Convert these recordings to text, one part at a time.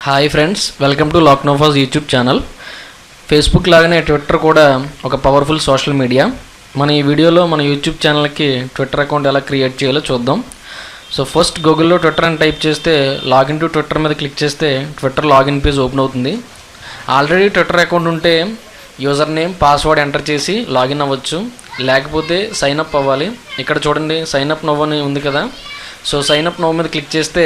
Hi friends, welcome to లాక్నోఫాస్ YouTube channel. Facebook లాగానే Twitter కూడా ఒక పవర్ఫుల్ సోషల్ మీడియా. మన ఈ వీడియోలో మన యూట్యూబ్ ఛానల్కి ట్విట్టర్ అకౌంట్ ఎలా క్రియేట్ చేయాలో చూద్దాం. సో ఫస్ట్ గూగుల్లో ట్విట్టర్ అని టైప్ చేస్తే లాగిన్ టు ట్విట్టర్ మీద క్లిక్ చేస్తే ట్విట్టర్ లాగిన్ పేజ్ ఓపెన్ అవుతుంది. ఆల్రెడీ ట్విట్టర్ అకౌంట్ ఉంటే యూజర్ నేమ్ పాస్వర్డ్ ఎంటర్ చేసి లాగిన్ అవ్వచ్చు, లేకపోతే సైన్ అప్ అవ్వాలి. ఇక్కడ చూడండి సైన్ అప్ నవ్ అని ఉంది కదా. సో సైన్ అప్ నవ్ మీద క్లిక్ చేస్తే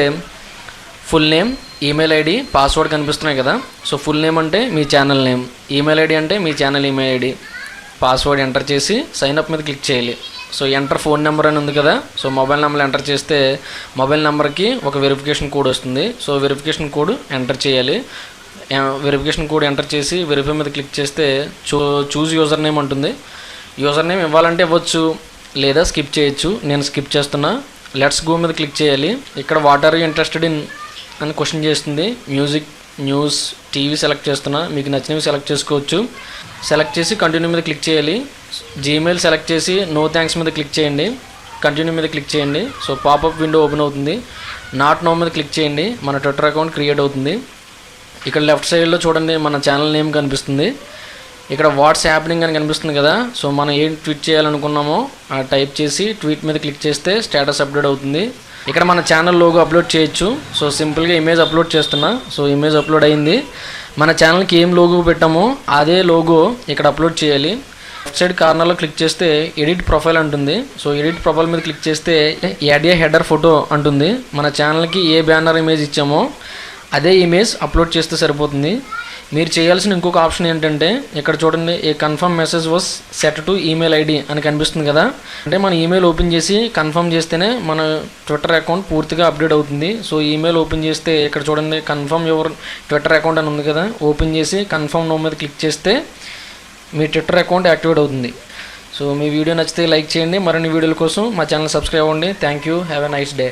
full name, email ID, password కనిపిస్తున్నాయి కదా. సో ఫుల్ నేమ్ అంటే మీ ఛానల్ నేమ్, ఈమెయిల్ ఐడి అంటే మీ channel email ID, password enter చేసి సైన్ అప్ మీద క్లిక్ చేయాలి. సో ఎంటర్ ఫోన్ నెంబర్ అని ఉంది కదా. సో మొబైల్ నెంబర్ ఎంటర్ చేస్తే మొబైల్ నెంబర్కి ఒక వెరిఫికేషన్ కోడ్ వస్తుంది. సో వెరిఫికేషన్ కోడ్ ఎంటర్ చేయాలి. వెరిఫికేషన్ కోడ్ ఎంటర్ చేసి వెరిఫై మీద క్లిక్ చేస్తే చూజ్ యూజర్ నేమ్ అంటుంది. యూజర్ నేమ్ ఇవ్వాలంటే ఇవ్వచ్చు, లేదా స్కిప్ చేయొచ్చు. నేను స్కిప్ చేస్తున్నా. లెట్స్ గో మీద క్లిక్ చేయాలి. ఇక్కడ what are you interested in అని క్వశ్చన్ చేస్తుంది. మ్యూజిక్, న్యూస్, టీవీ సెలెక్ట్ చేస్తున్నా. మీకు నచ్చినవి సెలెక్ట్ చేసుకోవచ్చు. సెలెక్ట్ చేసి కంటిన్యూ మీద క్లిక్ చేయాలి. జీమెయిల్ సెలెక్ట్ చేసి నో థ్యాంక్స్ మీద క్లిక్ చేయండి. కంటిన్యూ మీద క్లిక్ చేయండి. సో పాపప్ విండో ఓపెన్ అవుతుంది. నాట్ నో మీద క్లిక్ చేయండి. మన ట్విట్టర్ అకౌంట్ క్రియేట్ అవుతుంది. ఇక్కడ లెఫ్ట్ సైడ్లో చూడండి మన ఛానల్ నేమ్ కనిపిస్తుంది. ఇక్కడ వాట్స్ హ్యాపెనింగ్ అని కనిపిస్తుంది కదా. సో మనం ఏం ట్వీట్ చేయాలనుకున్నామో ఆ టైప్ చేసి ట్వీట్ మీద క్లిక్ చేస్తే స్టేటస్ అప్డేట్ అవుతుంది. ఇక్కడ మన ఛానల్ లోగో అప్లోడ్ చేయొచ్చు. సో సింపుల్గా ఇమేజ్ అప్లోడ్ చేస్తున్నా. సో ఇమేజ్ అప్లోడ్ అయింది. మన ఛానల్కి ఏం లోగో పెట్టామో అదే లోగో ఇక్కడ అప్లోడ్ చేయాలి. లెఫ్ట్ సైడ్ కార్నర్లో క్లిక్ చేస్తే ఎడిట్ ప్రొఫైల్ అంటుంది. సో ఎడిట్ ప్రొఫైల్ మీద క్లిక్ చేస్తే యాడ్ ఏ హెడర్ ఫోటో అంటుంది. మన ఛానల్కి ఏ బ్యానర్ ఇమేజ్ ఇచ్చామో అదే ఇమేజ్ అప్లోడ్ చేస్తే సరిపోతుంది. మీరు చేయాల్సిన ఇంకొక ఆప్షన్ ఏంటంటే ఇక్కడ చూడండి, a confirm message was set to email ID అని కనిపిస్తుంది కదా. అంటే మన ఈమెయిల్ ఓపెన్ చేసి కన్ఫర్మ్ చేస్తేనే మన ట్విట్టర్ అకౌంట్ పూర్తిగా అప్డేట్ అవుతుంది. సో ఈమెయిల్ ఓపెన్ చేస్తే ఇక్కడ చూడండి కన్ఫర్మ్ యువర్ ట్విట్టర్ అకౌంట్ అని ఉంది కదా. ఓపెన్ చేసి కన్ఫర్మ్ నో మీద క్లిక్ చేస్తే మీ ట్విట్టర్ అకౌంట్ యాక్టివేట్ అవుతుంది. సో మీ వీడియో నచ్చితే లైక్ చేయండి. మరిన్ని వీడియోల కోసం మా ఛానల్ సబ్స్క్రైబ్ అవ్వండి. Thank you. Have a nice day.